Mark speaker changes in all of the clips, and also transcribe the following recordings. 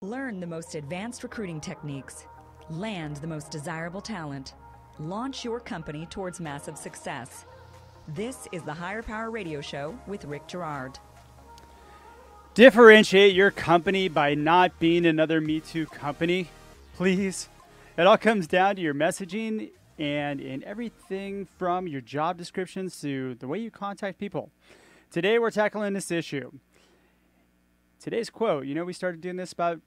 Speaker 1: Learn the most advanced recruiting techniques. Land the most desirable talent. Launch your company towards massive success. This is the Higher Power Radio Show with Rick Girard.
Speaker 2: Differentiate your company by not being another Me Too company, please. It all comes down to your messaging and in everything from your job descriptions to the way you contact people. Today we're tackling this issue. Today's quote, we started doing this about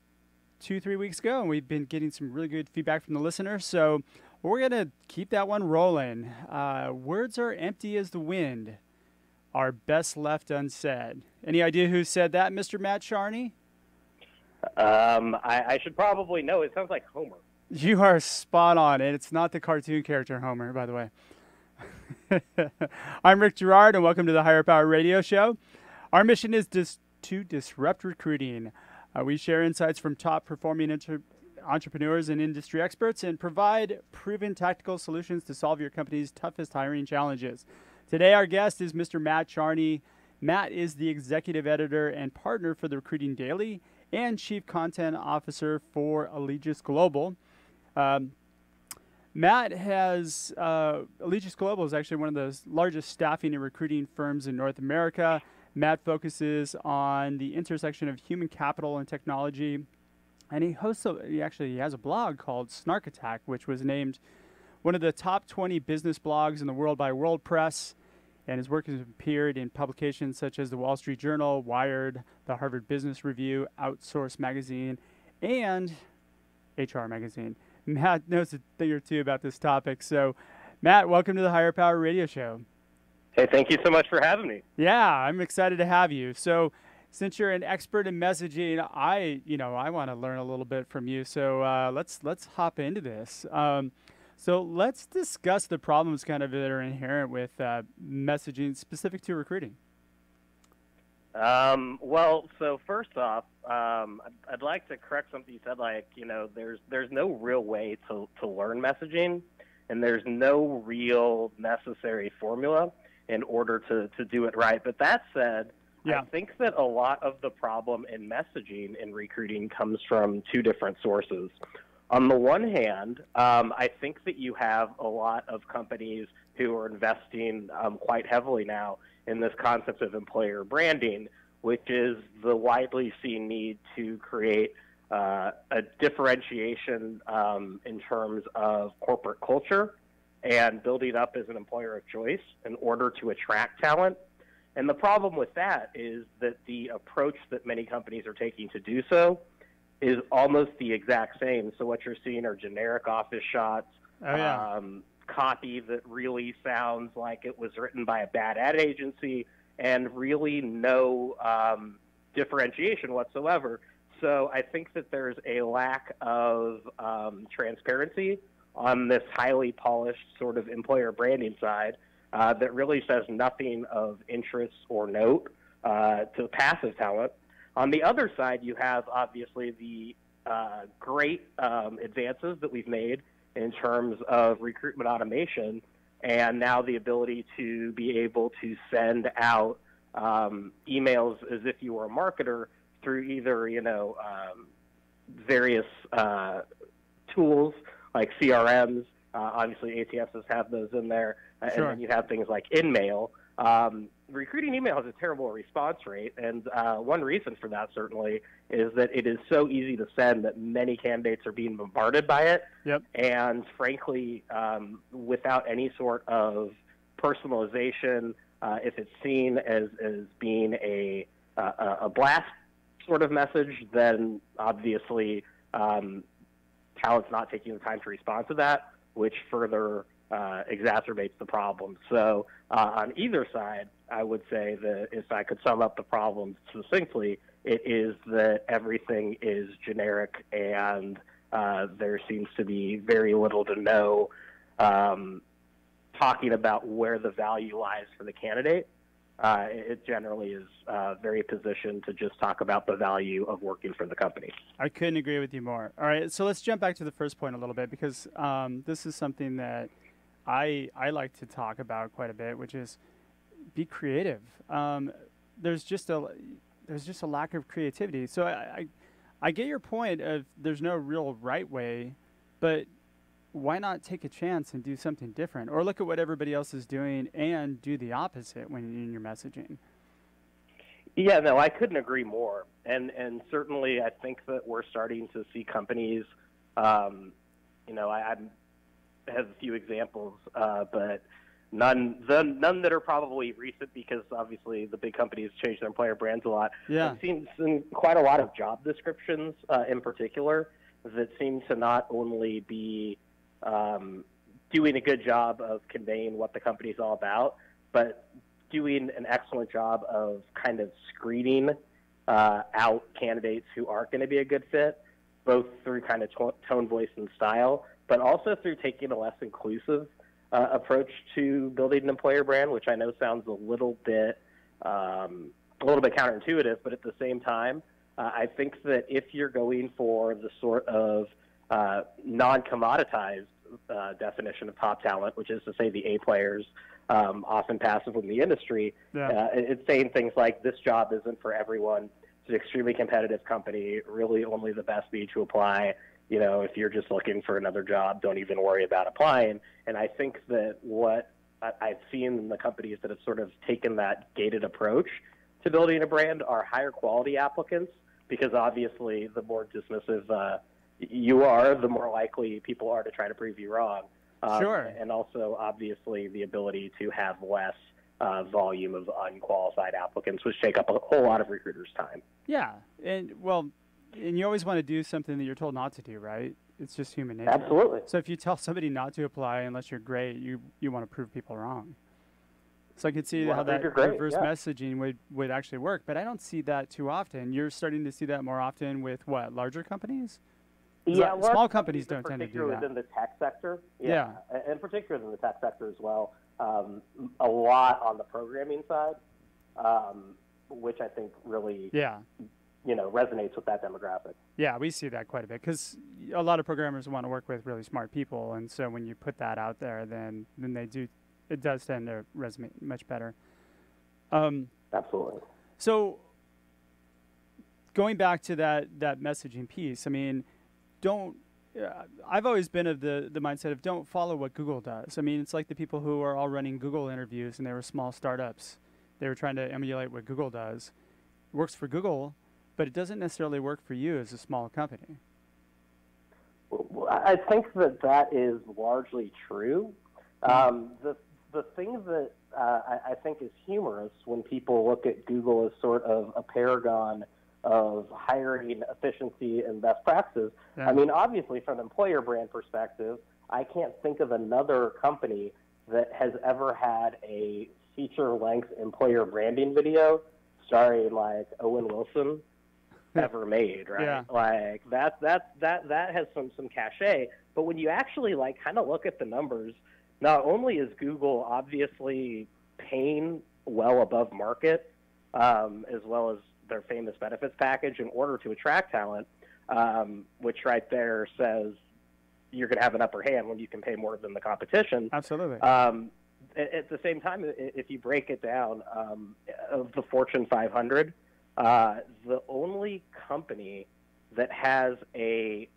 Speaker 2: 2-3 weeks ago, and we've been getting some really good feedback from the listeners, so we're going to keep that one rolling. Words are empty as the wind, are best left unsaid. Any idea who said that, Mr. Matt Charney?
Speaker 3: I should probably know. It sounds like Homer.
Speaker 2: You are spot on, and it's not the cartoon character Homer, by the way. I'm Rick Girard, and welcome to the Higher Power Radio Show. Our mission is to disrupt recruiting. We share insights from top-performing entrepreneurs and industry experts and provide proven tactical solutions to solve your company's toughest hiring challenges. Today, our guest is Mr. Matt Charney. Matt is the executive editor and partner for the Recruiting Daily and chief content officer for Allegis Global. Matt has Allegis Global is actually one of the largest staffing and recruiting firms in North America. Matt focuses on the intersection of human capital and technology, and he has a blog called Snark Attack, which was named one of the top 20 business blogs in the world by World Press, and his work has appeared in publications such as the Wall Street Journal, Wired, the Harvard Business Review, Outsource Magazine, and HR Magazine. Matt knows a thing or two about this topic, so Matt, welcome to the Higher Power Radio Show.
Speaker 3: Hey, thank you so much for having me.
Speaker 2: Yeah, I'm excited to have you. So, since you're an expert in messaging, I want to learn a little bit from you. So, let's hop into this. So, let's discuss the problems kind of that are inherent with messaging specific to recruiting.
Speaker 3: Well, so first off, I'd like to correct something you said. There's no real way to learn messaging, and there's no real necessary formula in order to do it right. But that said, yeah. I think that a lot of the problem in messaging in recruiting comes from two different sources. On the one hand, I think that you have a lot of companies who are investing quite heavily now in this concept of employer branding, which is the widely seen need to create a differentiation in terms of corporate culture and building up as an employer of choice in order to attract talent. And the problem with that is that the approach that many companies are taking to do so is almost the exact same. So what you're seeing are generic office shots, copy that really sounds like it was written by a bad ad agency, and really no differentiation whatsoever. So I think that there's a lack of transparency on this highly polished sort of employer branding side that really says nothing of interest or note to passive talent. On the other side, you have obviously the great advances that we've made in terms of recruitment automation, and now the ability to be able to send out emails as if you were a marketer through either, various tools like CRMs. Obviously, ATSs have those in there.
Speaker 2: Sure.
Speaker 3: And then you have things like InMail. Recruiting email has a terrible response rate, and one reason for that certainly is that it is so easy to send that many candidates are being bombarded by it.
Speaker 2: Yep.
Speaker 3: And frankly, without any sort of personalization, if it's seen as being a blast sort of message, then obviously talent's not taking the time to respond to that, which further exacerbates the problem. So on either side, I would say that if I could sum up the problem succinctly, it is that everything is generic and there seems to be very little to no talking about where the value lies for the candidate. It generally is very positioned to just talk about the value of working for the company.
Speaker 2: I couldn't agree with you more. All right, so let's jump back to the first point a little bit, because this is something that I like to talk about quite a bit, which is be creative. There's just a lack of creativity. So I get your point of there's no real right way, but why not take a chance and do something different, or look at what everybody else is doing and do the opposite when in your messaging?
Speaker 3: Yeah, no, I couldn't agree more. And certainly I think that we're starting to see companies, I have a few examples, but none that are probably recent, because obviously the big companies change their employer brands a lot.
Speaker 2: Yeah.
Speaker 3: I've seen quite a lot of job descriptions in particular that seem to not only be doing a good job of conveying what the company's all about, but doing an excellent job of kind of screening out candidates who aren't going to be a good fit, both through kind of tone, voice, and style, but also through taking a less inclusive approach to building an employer brand, which I know sounds a little bit counterintuitive, but at the same time, I think that if you're going for the sort of non-commoditized definition of top talent, which is to say the A players, often passive in the industry, it's saying things like, this job isn't for everyone. It's an extremely competitive company. Really only the best need to apply. If you're just looking for another job, don't even worry about applying. And I think that what I've seen in the companies that have sort of taken that gated approach to building a brand are higher quality applicants, because obviously the more dismissive you are, the more likely people are to try to prove you wrong.
Speaker 2: Sure.
Speaker 3: And also, obviously, the ability to have less volume of unqualified applicants, which take up a whole lot of recruiters' time.
Speaker 2: Yeah, and you always want to do something that you're told not to do, right? It's just human nature.
Speaker 3: Absolutely.
Speaker 2: So if you tell somebody not to apply unless you're great, you want to prove people wrong. So I could see how that reverse messaging would actually work, but I don't see that too often. You're starting to see that more often with what, larger companies?
Speaker 3: Yeah,
Speaker 2: small companies don't tend to do that.
Speaker 3: Particularly within the tech sector. Yeah. And particularly in the tech sector as well. A lot on the programming side, which I think really resonates with that demographic.
Speaker 2: Yeah, we see that quite a bit, because a lot of programmers want to work with really smart people, and so when you put that out there, then it does tend to resonate much better.
Speaker 3: Absolutely.
Speaker 2: So going back to that messaging piece, I mean, I've always been of the mindset of don't follow what Google does. I mean, it's like the people who are all running Google interviews, and they were small startups. They were trying to emulate what Google does. It works for Google, but it doesn't necessarily work for you as a small company.
Speaker 3: Well, I think that is largely true. The thing that I think is humorous when people look at Google as sort of a paragon of hiring efficiency and best practices. Yeah. I mean, obviously, from an employer brand perspective, I can't think of another company that has ever had a feature-length employer branding video starring like Owen Wilson ever made, right? Yeah. Like that has some cachet. But when you actually kind of look at the numbers, not only is Google obviously paying well above market, as well as their famous benefits package in order to attract talent, which right there says you're going to have an upper hand when you can pay more than the competition.
Speaker 2: Absolutely.
Speaker 3: At the same time, if you break it down, of the Fortune 500, the only company that has a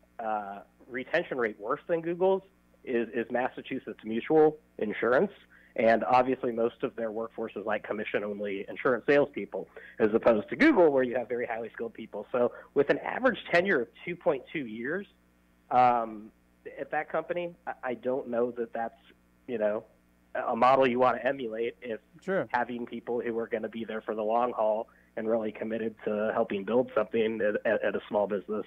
Speaker 3: retention rate worse than Google's is Massachusetts Mutual Insurance. And obviously, most of their workforce is like commission-only insurance salespeople, as opposed to Google, where you have very highly skilled people. So with an average tenure of 2.2 years at that company, I don't know that that's, a model you want to emulate if having people who are going to be there for the long haul and really committed to helping build something at a small business.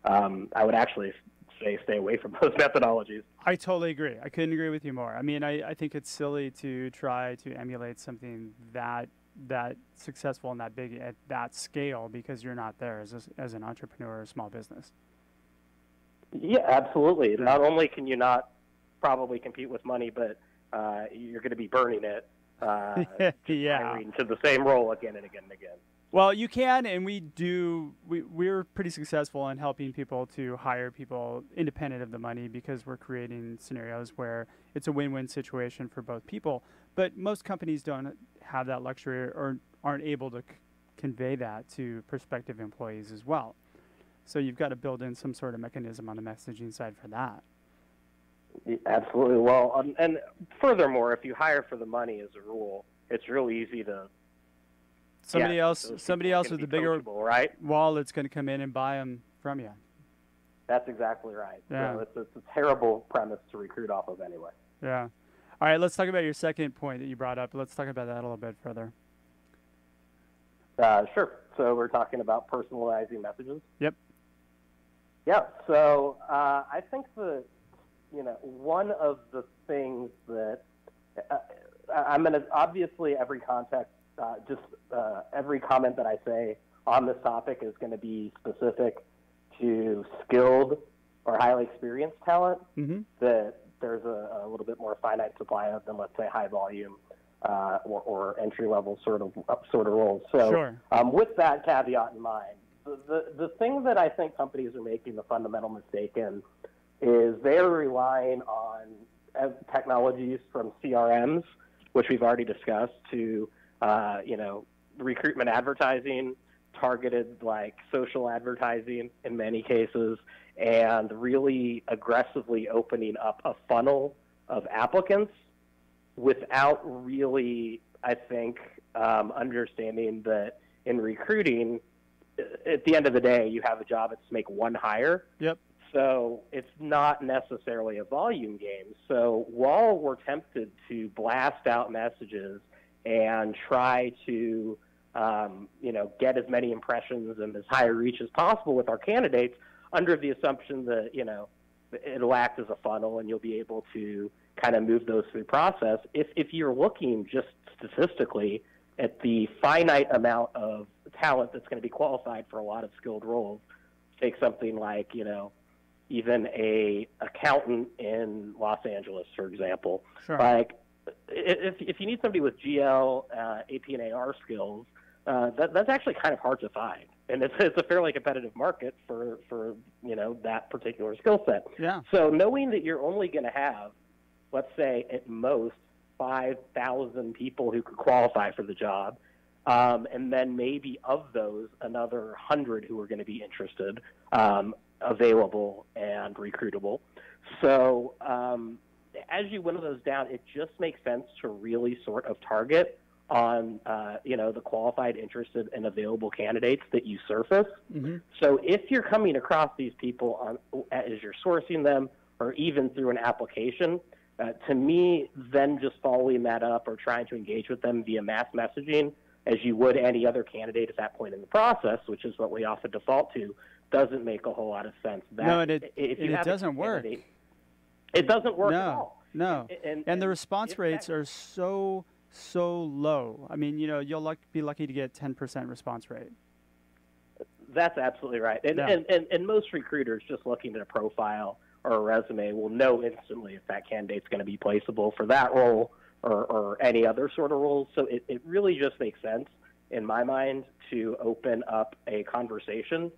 Speaker 3: I would actually stay away from those methodologies.
Speaker 2: I totally agree. I couldn't agree with you more. I mean, I think it's silly to try to emulate something that successful and that big at that scale, because you're not there as an entrepreneur or a small business.
Speaker 3: Yeah, absolutely. Yeah. Not only can you not probably compete with money, but you're going to be burning it hiring to the same role again and again and again.
Speaker 2: Well, you can, and we do. We're pretty successful in helping people to hire people independent of the money, because we're creating scenarios where it's a win-win situation for both people. But most companies don't have that luxury or aren't able to convey that to prospective employees as well. So you've got to build in some sort of mechanism on the messaging side for that.
Speaker 3: Absolutely. Well, and furthermore, if you hire for the money as a rule, it's real easy to
Speaker 2: somebody else with a bigger wallet's going to come in and buy them from you.
Speaker 3: That's exactly right.
Speaker 2: Yeah.
Speaker 3: So it's a terrible premise to recruit off of anyway.
Speaker 2: Yeah. All right, let's talk about your second point that you brought up. Let's talk about that a little bit further.
Speaker 3: Sure. So we're talking about personalizing messages.
Speaker 2: Yep.
Speaker 3: Yeah. So I think one of the things that I'm going to obviously every context, every comment that I say on this topic is going to be specific to skilled or highly experienced talent that there's a little bit more finite supply of than, let's say, high volume or entry level sort of roles. So
Speaker 2: sure.
Speaker 3: With that caveat in mind, the thing that I think companies are making the fundamental mistake in is they're relying on technologies from CRMs, which we've already discussed, to recruitment advertising, targeted like social advertising in many cases, and really aggressively opening up a funnel of applicants without really, I think, understanding that in recruiting, at the end of the day, you have a job it's to make one hire.
Speaker 2: Yep.
Speaker 3: So it's not necessarily a volume game. So while we're tempted to blast out messages and try to, get as many impressions and as high a reach as possible with our candidates, under the assumption that, it'll act as a funnel and you'll be able to kind of move those through the process. If you're looking just statistically at the finite amount of talent that's going to be qualified for a lot of skilled roles, take something like, even a accountant in Los Angeles, for example.
Speaker 2: Sure.
Speaker 3: Like, if you need somebody with GL, AP, and AR skills, that's actually kind of hard to find, and it's a fairly competitive market for that particular skill set.
Speaker 2: Yeah.
Speaker 3: So knowing that you're only going to have, let's say, at most 5,000 people who could qualify for the job, and then maybe of those another 100 who are going to be interested, available and recruitable. So as you winnow those down, it just makes sense to really sort of target on the qualified, interested, and available candidates that you surface. So if you're coming across these people as you're sourcing them, or even through an application, to me, then just following that up or trying to engage with them via mass messaging, as you would any other candidate at that point in the process, which is what we often default to, doesn't make a whole lot of sense.
Speaker 2: It doesn't work.
Speaker 3: It doesn't work at all.
Speaker 2: No. And the response rates are so low. I mean, you'll be lucky to get 10% response rate.
Speaker 3: That's absolutely right. And most recruiters just looking at a profile or a resume will know instantly if that candidate's going to be placeable for that role or any other sort of roles. So it really just makes sense, in my mind, to open up a conversation,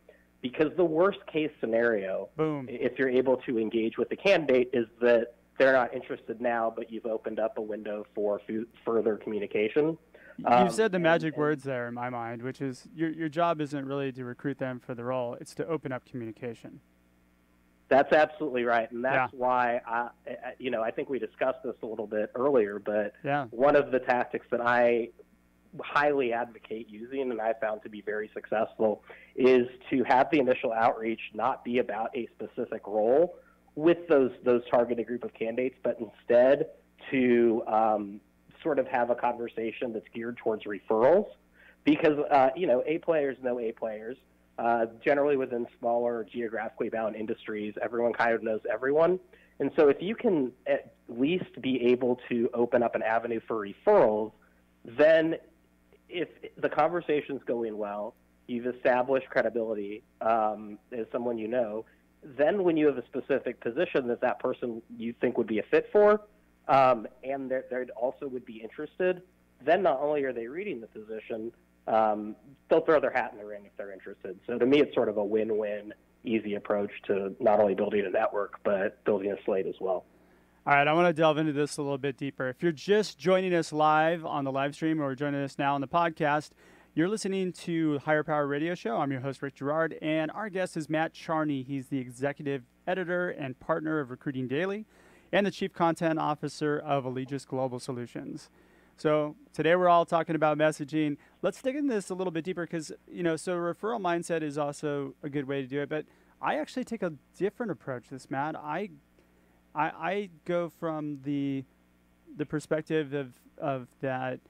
Speaker 3: because the worst case scenario, if you're able to engage with the candidate, is that they're not interested now, but you've opened up a window for further communication.
Speaker 2: You've said the magic words there in my mind, which is your job isn't really to recruit them for the role. It's to open up communication.
Speaker 3: That's absolutely right. And that's why, I think we discussed this a little bit earlier, but one of the tactics that I highly advocate using, and I found to be very successful, is to have the initial outreach not be about a specific role with those targeted group of candidates, but instead to sort of have a conversation that's geared towards referrals, because A players know A players. Generally within smaller geographically bound industries, everyone kind of knows everyone. And so if you can at least be able to open up an avenue for referrals, then if the conversation's going well, you've established credibility as someone you know, then when you have a specific position that person you think would be a fit for, and they also would be interested, then not only are they reading the position, they'll throw their hat in the ring if they're interested. So to me, it's sort of a win-win, easy approach to not only building a network, but building a slate as well.
Speaker 2: All right, I want to delve into this a little bit deeper. If you're just joining us live on the live stream or joining us now on the podcast, You're listening to Higher Power Radio Show. I'm your host, Rick Girard, and our guest is Matt Charney. He's the executive editor and partner of Recruiting Daily and the chief content officer of Allegis Global Solutions. So today we're all talking about messaging. Let's dig into this a little bit deeper because, so referral mindset is also a good way to do it. But I actually take a different approach to this, Matt. I go from the perspective of that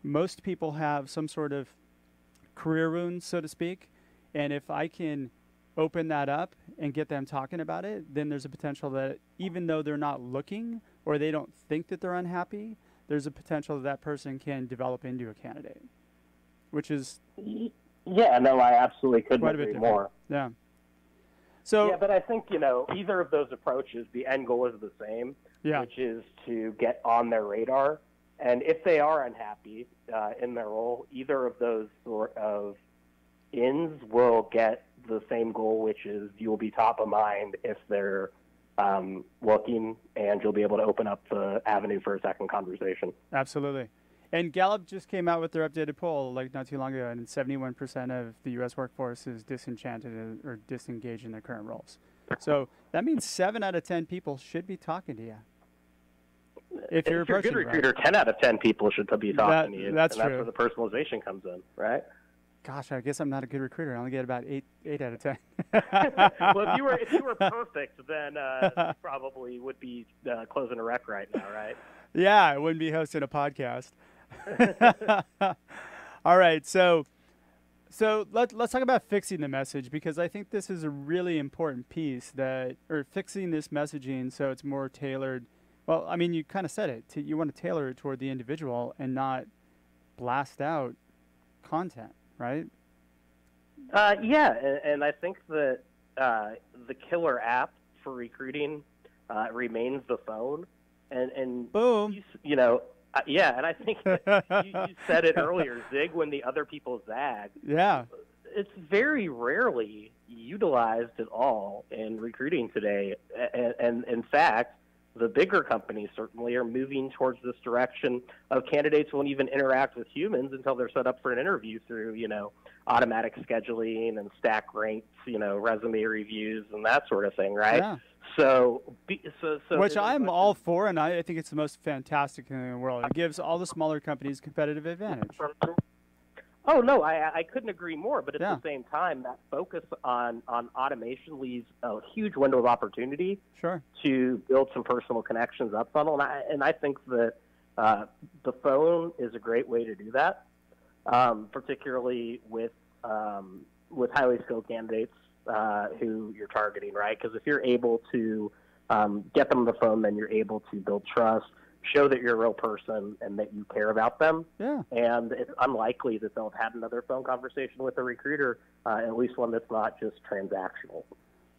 Speaker 2: most people have some sort of career wound, so to speak. And if I can open that up and get them talking about it, then there's a potential that even though they're not looking or they don't think that they're unhappy, there's a potential that person can develop into a candidate, which is...
Speaker 3: Yeah, no, I absolutely couldn't agree more.
Speaker 2: Yeah. So,
Speaker 3: yeah, but I think, either of those approaches, the end goal is the same, which is to get on their radar. And if they are unhappy in their role, either of those sort of ends will get the same goal, which is you will be top of mind if they're looking, and you'll be able to open up the avenue for a second conversation.
Speaker 2: Absolutely. And Gallup just came out with their updated poll not too long ago, and 71% of the U.S. workforce is disenchanted or disengaged in their current roles. So that means 7 out of 10 people should be talking to you. If you're a good
Speaker 3: recruiter, right? 10 out of 10 people should be talking to you.
Speaker 2: That's
Speaker 3: true.
Speaker 2: That's
Speaker 3: where the personalization comes in, right?
Speaker 2: Gosh, I guess I'm not a good recruiter. I only get about 8 out of 10.
Speaker 3: Well, if you were perfect, then you probably would be closing a rec right now, right?
Speaker 2: Yeah, I wouldn't be hosting a podcast. All right, so let's talk about fixing the message, because I think this is a really important piece or fixing this messaging so it's more tailored. Well, I mean, you kind of said it. You want to tailor it toward the individual and not blast out content, right?
Speaker 3: Yeah, and I think that the killer app for recruiting remains the phone. And
Speaker 2: boom.
Speaker 3: Yeah, and I think you said it earlier, zig when the other people zag.
Speaker 2: Yeah.
Speaker 3: It's very rarely utilized at all in recruiting today. And in fact, the bigger companies certainly are moving towards this direction of candidates won't even interact with humans until they're set up for an interview through, automatic scheduling and stack ranks, resume reviews and that sort of thing, right?
Speaker 2: Yeah.
Speaker 3: So
Speaker 2: which I'm all for, and I think it's the most fantastic thing in the world. It gives all the smaller companies competitive advantage.
Speaker 3: Oh, no, I couldn't agree more. But at the same time, that focus on automation leaves a huge window of opportunity to build some personal connections up funnel. And I think that the phone is a great way to do that, particularly with highly skilled candidates who you're targeting, right? Because if you're able to get them on the phone, then you're able to build trust, show that you're a real person and that you care about them.
Speaker 2: Yeah.
Speaker 3: And it's unlikely that they'll have had another phone conversation with a recruiter, at least one that's not just transactional.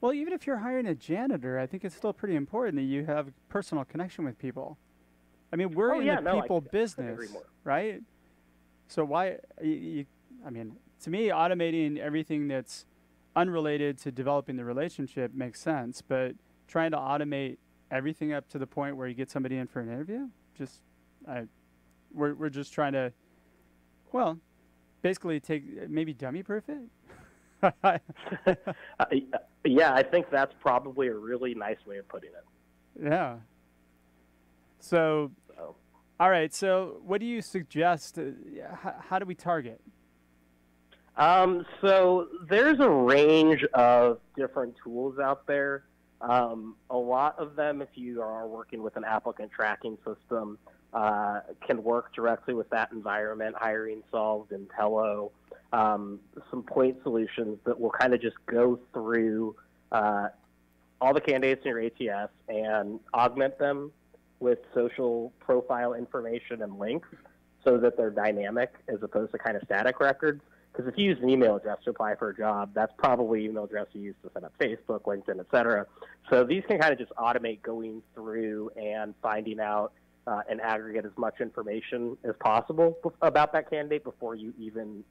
Speaker 2: Well, even if you're hiring a janitor, I think it's still pretty important that you have a personal connection with people. I mean, we're in the people business, right? So why, I mean, to me, automating everything that's unrelated to developing the relationship makes sense, but trying to automate everything up to the point where you get somebody in for an interview, we're just trying to, well, basically maybe dummy-proof it.
Speaker 3: Yeah, I think that's probably a really nice way of putting it.
Speaker 2: Yeah. So, all right. So, what do you suggest? How do we target?
Speaker 3: So there's a range of different tools out there. A lot of them, if you are working with an applicant tracking system, can work directly with that environment, Hiring Solved and Tello, some point solutions that will kind of just go through all the candidates in your ATS and augment them with social profile information and links so that they're dynamic as opposed to kind of static records. Because if you use an email address to apply for a job, that's probably email address you use to set up Facebook, LinkedIn, et cetera. So these can kind of just automate going through and finding out and aggregate as much information as possible about that candidate before you even,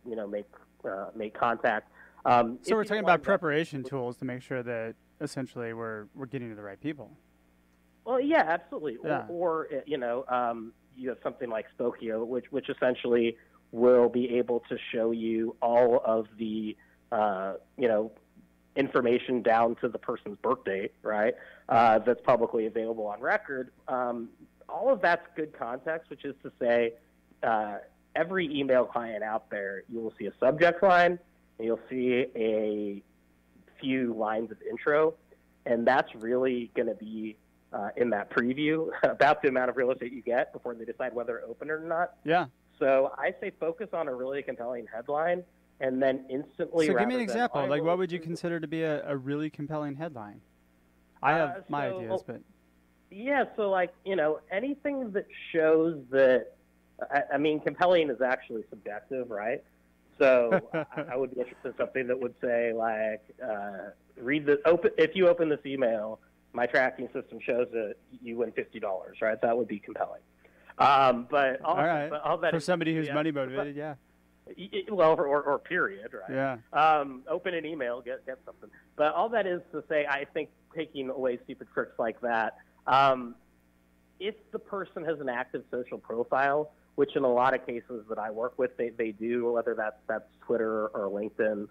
Speaker 3: make contact.
Speaker 2: So we're talking about preparation tools to make sure that essentially we're getting to the right people.
Speaker 3: Well, yeah, absolutely.
Speaker 2: Yeah.
Speaker 3: Or you have something like Spokio, which essentially will be able to show you all of the, information down to the person's birth date, right? That's publicly available on record. All of that's good context, which is to say, every email client out there, you will see a subject line, and you'll see a few lines of intro, and that's really going to be in that preview about the amount of real estate you get before they decide whether to open it or not.
Speaker 2: Yeah.
Speaker 3: So I say focus on a really compelling headline, and then instantly.
Speaker 2: So give me an example. Like, what would you consider to be a really compelling headline? I have my ideas, but.
Speaker 3: Yeah, so like, anything that shows that, I mean, compelling is actually subjective, right? So I would be interested in something that would say, like, if you open this email, my tracking system shows that you win $50, right? That would be compelling. But all
Speaker 2: right.
Speaker 3: But all that
Speaker 2: for somebody who's money motivated, yeah.
Speaker 3: Well, or period, right?
Speaker 2: Yeah.
Speaker 3: Open an email, get something. But all that is to say, I think taking away stupid tricks like that, if the person has an active social profile, which in a lot of cases that I work with, they do, whether that's Twitter or LinkedIn,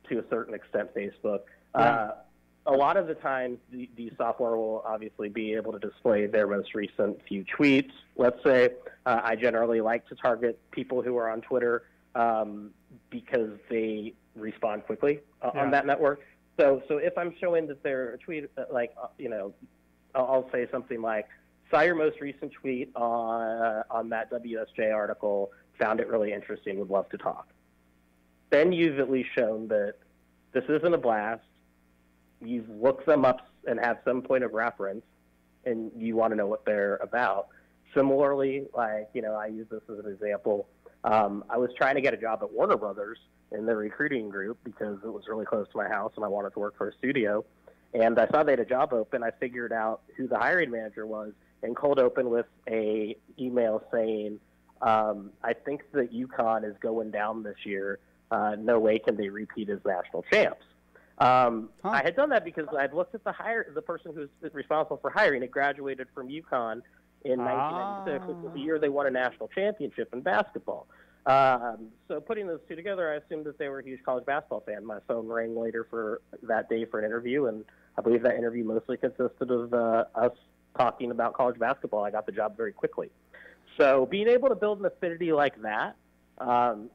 Speaker 3: to a certain extent Facebook.
Speaker 2: Yeah.
Speaker 3: A lot of the times, the software will obviously be able to display their most recent few tweets. Let's say I generally like to target people who are on Twitter because they respond quickly on that network. So if I'm showing that their tweet, I'll say something like, saw your most recent tweet on that WSJ article, found it really interesting, would love to talk. Then you've at least shown that this isn't a blast. You've looked them up and have some point of reference, and you want to know what they're about. Similarly, I use this as an example. I was trying to get a job at Warner Brothers in the recruiting group because it was really close to my house and I wanted to work for a studio. And I saw they had a job open. I figured out who the hiring manager was and cold opened with a email saying, I think that UConn is going down this year. No way can they repeat as national champs. I had done that because I'd looked at the person who's responsible for hiring. It graduated from UConn in 1996, which was the year they won a national championship in basketball. So putting those two together, I assumed that they were a huge college basketball fan. My phone rang later for that day for an interview, and I believe that interview mostly consisted of us talking about college basketball. I got the job very quickly. So being able to build an affinity like that,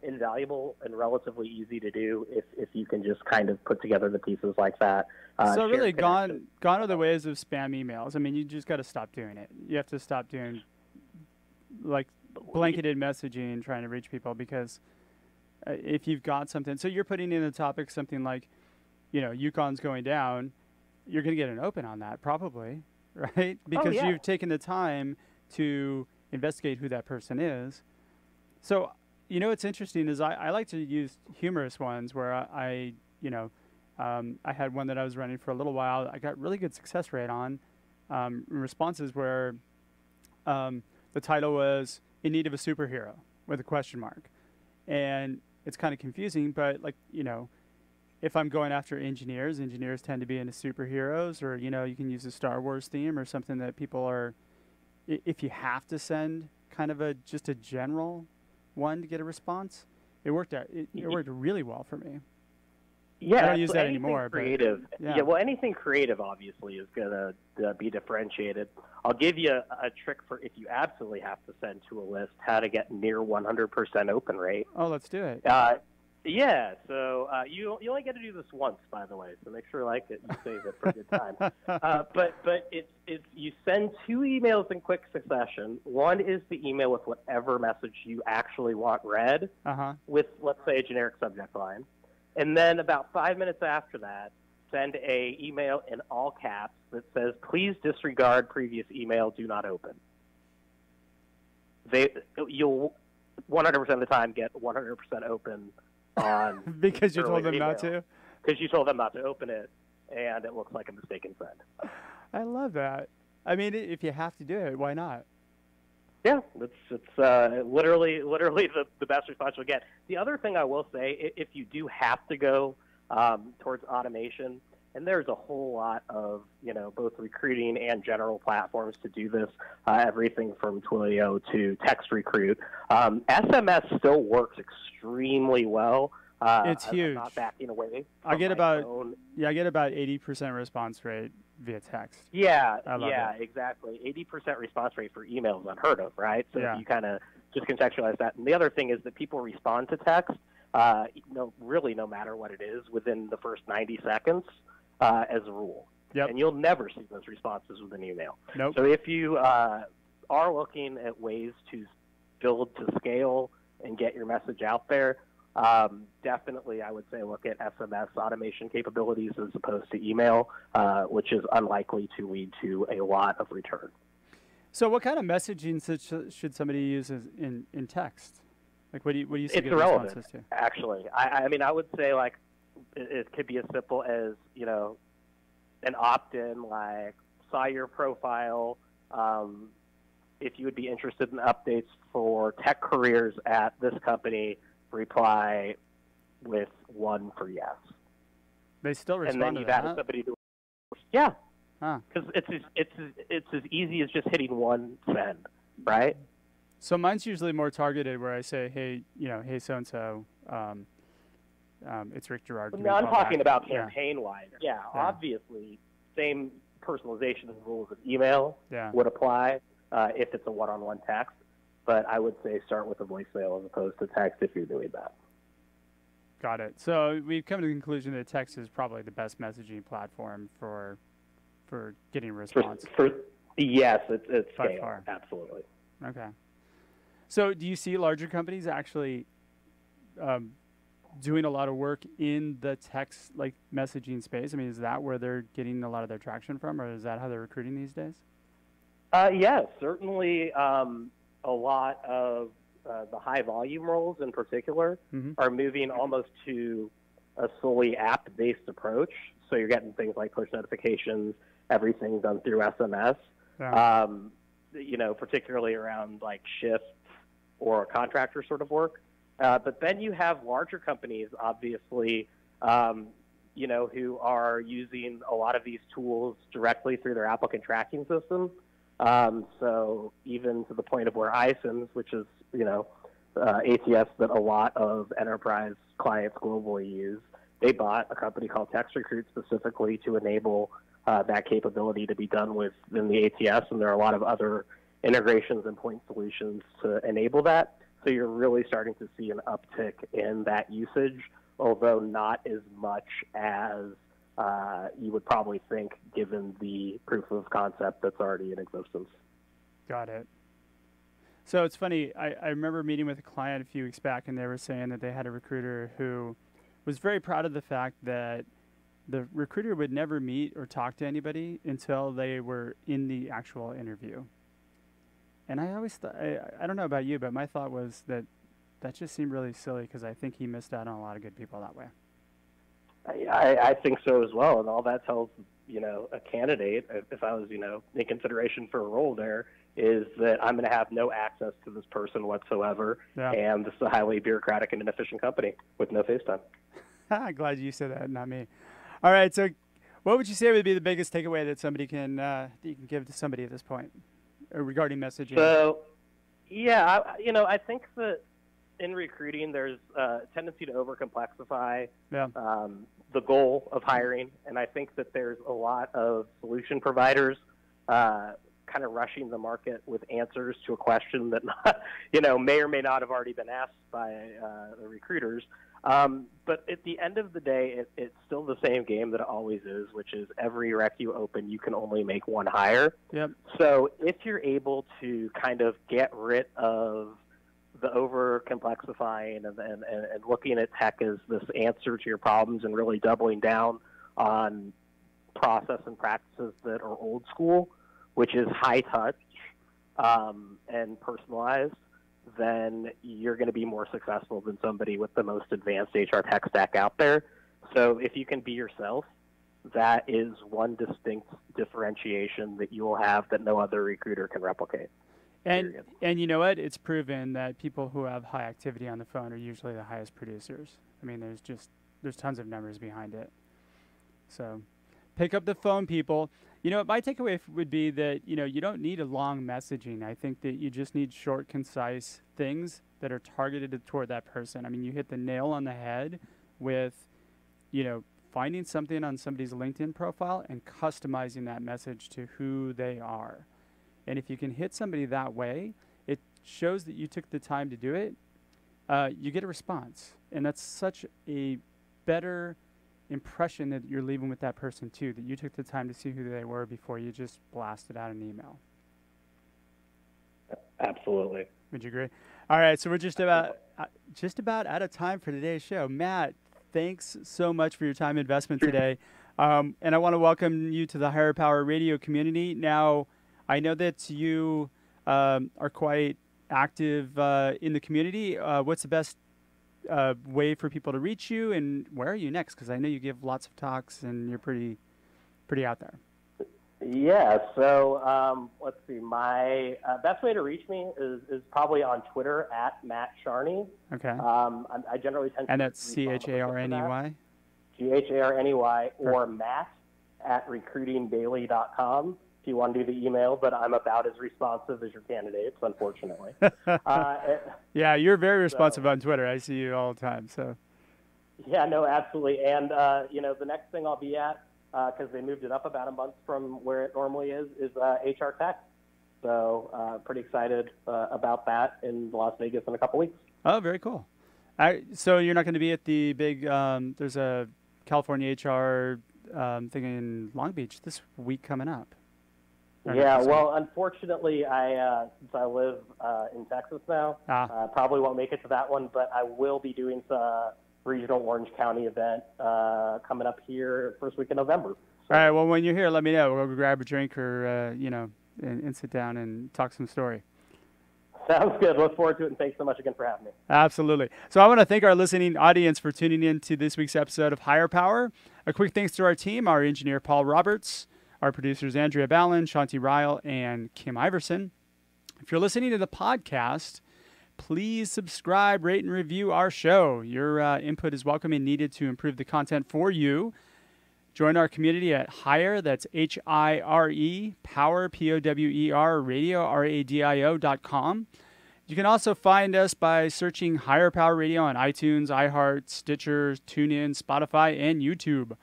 Speaker 3: invaluable and relatively easy to do if you can just kind of put together the pieces like that.
Speaker 2: So really gone are the ways of spam emails. I mean, you just got to stop doing it. You have to stop doing like blanketed messaging trying to reach people, because if you've got something, so you're putting in a topic, something like, UConn's going down, you're going to get an open on that probably, right? Because you've taken the time to investigate who that person is. So, what's interesting is I like to use humorous ones where I had one that I was running for a little while. I got really good success rate on responses where the title was "In Need of a Superhero" with a question mark. And it's kind of confusing, but if I'm going after engineers tend to be into superheroes, or, you can use a Star Wars theme or something that people are, if you have to send kind of just a general one to get a response, it worked out. It worked really well for me.
Speaker 3: Yeah,
Speaker 2: I don't use that anymore.
Speaker 3: Creative.
Speaker 2: But,
Speaker 3: well, anything creative obviously is going to be differentiated. I'll give you a trick for if you absolutely have to send to a list, how to get near 100% open rate.
Speaker 2: Oh, let's do it.
Speaker 3: Yeah, so you only get to do this once, by the way, so make sure you like it and save it for a good time. But it's you send 2 emails in quick succession. One is the email with whatever message you actually want read, with, let's say, a generic subject line. And then about 5 minutes after that, send a email in all caps that says, "Please disregard previous email, do not open." You'll 100% of the time get 100% open on
Speaker 2: because you told them not to?
Speaker 3: Because you told them not to open it, and it looks like a mistaken send.
Speaker 2: I love that. I mean, if you have to do it, why not?
Speaker 3: Yeah, it's literally the best response you'll get. The other thing I will say, if you do have to go towards automation, And there's a whole lot of, both recruiting and general platforms to do this, everything from Twilio to Text Recruit. SMS still works extremely well.
Speaker 2: It's huge.
Speaker 3: I'm not backing away.
Speaker 2: I get about 80% response rate via text.
Speaker 3: Yeah,
Speaker 2: it.
Speaker 3: exactly. 80% response rate for email is unheard of, right? So if you kind of just contextualize that. And the other thing is that people respond to text, really no matter what it is, within the first 90 seconds as a rule.
Speaker 2: Yep.
Speaker 3: And you'll never see those responses with an email.
Speaker 2: Nope.
Speaker 3: So if you are looking at ways to build to scale and get your message out there, definitely I would say look at SMS automation capabilities as opposed to email, which is unlikely to lead to a lot of return.
Speaker 2: So what kind of messaging should somebody use in text? Like what do you see
Speaker 3: it's
Speaker 2: good
Speaker 3: irrelevant,
Speaker 2: responses to?
Speaker 3: Actually. I mean, I would say like it could be as simple as, an opt-in, like saw your profile, if you would be interested in updates for tech careers at this company, reply with 1 for yes.
Speaker 2: They still respond
Speaker 3: and then
Speaker 2: to
Speaker 3: you've
Speaker 2: that?
Speaker 3: added somebody to yeah,
Speaker 2: Huh.
Speaker 3: because it's as easy as just hitting 1 send, right?
Speaker 2: So mine's usually more targeted, where I say, hey, hey so and so, it's Rick Girard.
Speaker 3: No, I'm talking about campaign-wide. Yeah, obviously, same personalization rules of email would apply if it's a one-on-one text. But I would say start with a voicemail as opposed to text if you're doing that.
Speaker 2: Got it. So we've come to the conclusion that text is probably the best messaging platform for getting a response.
Speaker 3: Yes, it's
Speaker 2: by
Speaker 3: scale.
Speaker 2: far.
Speaker 3: Absolutely.
Speaker 2: Okay. So do you see larger companies actually doing a lot of work in the text like messaging space? I mean, is that where they're getting a lot of their traction from, or is that how they're recruiting these days?
Speaker 3: Yes, certainly. A lot of the high volume roles in particular are moving almost to a solely app-based approach. So you're getting things like push notifications, everything done through SMS, particularly around like shifts or contractor sort of work. But then you have larger companies, obviously, who are using a lot of these tools directly through their applicant tracking system. So even to the point of where iSIMS, which is, ATS that a lot of enterprise clients globally use, they bought a company called Text Recruit specifically to enable that capability to be done within the ATS, and there are a lot of other integrations and point solutions to enable that. So you're really starting to see an uptick in that usage, although not as much as you would probably think given the proof of concept that's already in existence.
Speaker 2: Got it. So it's funny, I remember meeting with a client a few weeks back, and they were saying that they had a recruiter who was very proud of the fact that the recruiter would never meet or talk to anybody until they were in the actual interview. And I always thought, I don't know about you, but my thought was that just seemed really silly, because I think he missed out on a lot of good people that way.
Speaker 3: I think so as well, and all that tells a candidate, if I was in consideration for a role there, is that I'm going to have no access to this person whatsoever, and this is a highly bureaucratic and inefficient company with no face time.
Speaker 2: I'm glad you said that, not me. All right, so what would you say would be the biggest takeaway that somebody can that you can give to somebody at this point regarding messaging?
Speaker 3: So, yeah, I think that in recruiting, there's a tendency to overcomplexify the goal of hiring, and I think that there's a lot of solution providers kind of rushing the market with answers to a question that may or may not have already been asked by the recruiters. But at the end of the day, it's still the same game that it always is, which is every rec you open, you can only make one hire.
Speaker 2: Yep.
Speaker 3: So if you're able to kind of get rid of the over complexifying and looking at tech as this answer to your problems and really doubling down on process and practices that are old school, which is high touch and personalized, then you're going to be more successful than somebody with the most advanced HR tech stack out there. So if you can be yourself, that is one distinct differentiation that you will have that no other recruiter can replicate.
Speaker 2: And you know what? It's proven that people who have high activity on the phone are usually the highest producers. I mean, there's tons of numbers behind it. So Pick up the phone, people. My takeaway would be that, you don't need a long messaging. I think that you just need short, concise things that are targeted toward that person. I mean, you hit the nail on the head with, finding something on somebody's LinkedIn profile and customizing that message to who they are. And if you can hit somebody that way, it shows that you took the time to do it. You get a response. And that's such a better impression that you're leaving with that person too, that you took the time to see who they were before you just blasted out an email.
Speaker 3: Absolutely.
Speaker 2: Would you agree? All right, so we're just about out of time for today's show. Matt, thanks so much for your time investment today. And I want to welcome you to the Higher Power Radio community. Now, I know that you are quite active in the community. What's the best way for people to reach you, and where are you next? Because I know you give lots of talks and you're pretty out there.
Speaker 3: Yeah, so let's see. My best way to reach me is probably on Twitter at Matt Charney.
Speaker 2: Okay.
Speaker 3: I generally tend to...
Speaker 2: And that's CHARNEY?
Speaker 3: CHARNEY, or Matt at recruitingdaily.com if you want to do the email, but I'm about as responsive as your candidates, unfortunately.
Speaker 2: Yeah, you're very responsive on Twitter. I see you all the time. So.
Speaker 3: Yeah, no, absolutely. And, the next thing I'll be at, because they moved it up about a month from where it normally is HR Tech. So pretty excited about that in Las Vegas in a couple weeks.
Speaker 2: Oh, very cool. So you're not going to be at the big, there's a California HR thing in Long Beach this week coming up.
Speaker 3: Yeah, well, unfortunately, since I live in Texas now, probably won't make it to that one, but I will be doing the regional Orange County event coming up here first week in November. So.
Speaker 2: All right, well, when you're here, let me know. We'll go grab a drink or, and sit down and talk some story.
Speaker 3: Sounds good. Look forward to it, and thanks so much again for having me.
Speaker 2: Absolutely. So I want to thank our listening audience for tuning in to this week's episode of Higher Power. A quick thanks to our team, our engineer, Paul Roberts, our producers, Andrea Ballin, Shanti Ryle, and Kim Iverson. If you're listening to the podcast, please subscribe, rate, and review our show. Your input is welcome and needed to improve the content for you. Join our community at Higher, that's HIRE, Power, POWER, Radio, RADIO.com. You can also find us by searching Higher Power Radio on iTunes, iHeart, Stitcher, TuneIn, Spotify, and YouTube.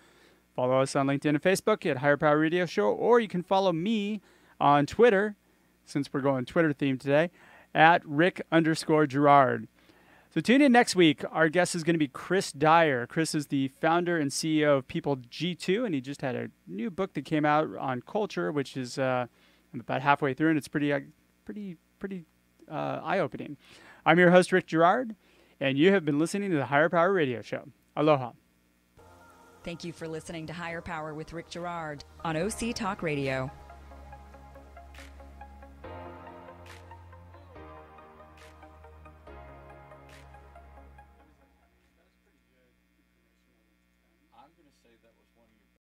Speaker 2: Follow us on LinkedIn and Facebook at Higher Power Radio Show, or you can follow me on Twitter, since we're going Twitter theme today, at Rick_Gerard. So tune in next week. Our guest is going to be Chris Dyer. Chris is the founder and CEO of People G2, and he just had a new book that came out on culture, which is I'm about halfway through, and it's pretty eye-opening. I'm your host, Rick Gerard, and you have been listening to the Higher Power Radio Show. Aloha.
Speaker 1: Thank you for listening to Higher Power with Rick Gerard on OC Talk Radio.
Speaker 4: I'm going to say that was one of your